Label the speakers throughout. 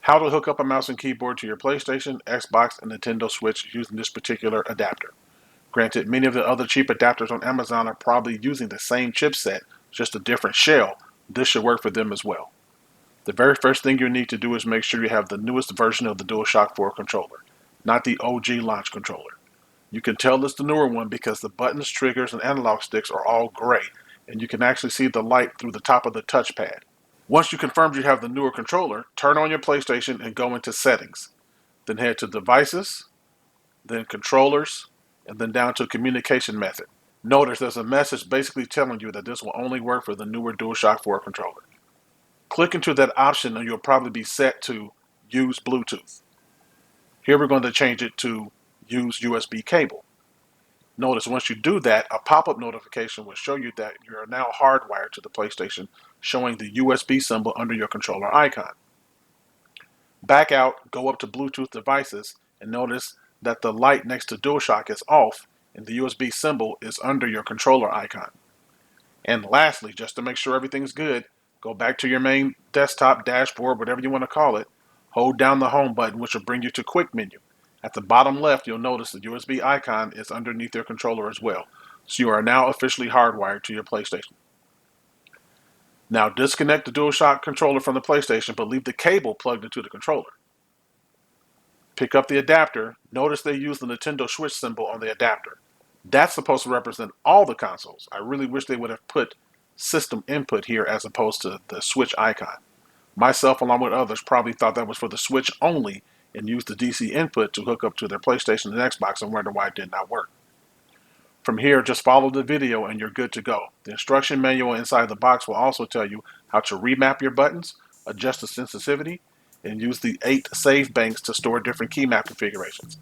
Speaker 1: How to hook up a mouse and keyboard to your PlayStation, Xbox, and Nintendo Switch using this particular adapter. Granted, many of the other cheap adapters on Amazon are probably using the same chipset, just a different shell. This should work for them as well. The very first thing you need to do is make sure you have the newest version of the DualShock 4 controller, not the OG launch controller. You can tell it's the newer one because the buttons, triggers, and analog sticks are all gray, and you can actually see the light through the top of the touchpad. Once you confirm you have the newer controller, turn on your PlayStation and go into Settings. Then head to Devices, then Controllers, and then down to Communication Method. Notice there's a message basically telling you that this will only work for the newer DualShock 4 controller. Click into that option and you'll probably be set to Use Bluetooth. Here we're going to change it to Use USB cable. Notice once you do that, a pop-up notification will show you that you are now hardwired to the PlayStation, showing the USB symbol under your controller icon. Back out, go up to Bluetooth devices, and notice that the light next to DualShock is off and the USB symbol is under your controller icon. And lastly, just to make sure everything's good, go back to your main desktop, dashboard, whatever you want to call it, hold down the home button, which will bring you to Quick Menu. At the bottom left, you'll notice the USB icon is underneath your controller as well. So you are now officially hardwired to your PlayStation. Now disconnect the DualShock controller from the PlayStation, but leave the cable plugged into the controller. Pick up the adapter. Notice they use the Nintendo Switch symbol on the adapter. That's supposed to represent all the consoles. I really wish they would have put system input here as opposed to the Switch icon. Myself, along with others, probably thought that was for the Switch only and used the DC input to hook up to their PlayStation and Xbox and wonder why it did not work. From here, just follow the video and you're good to go. The instruction manual inside the box will also tell you how to remap your buttons, adjust the sensitivity, and use the 8 save banks to store different key map configurations.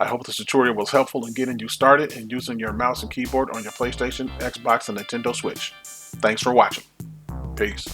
Speaker 1: I hope this tutorial was helpful in getting you started and using your mouse and keyboard on your PlayStation, Xbox, and Nintendo Switch. Thanks for watching. Peace.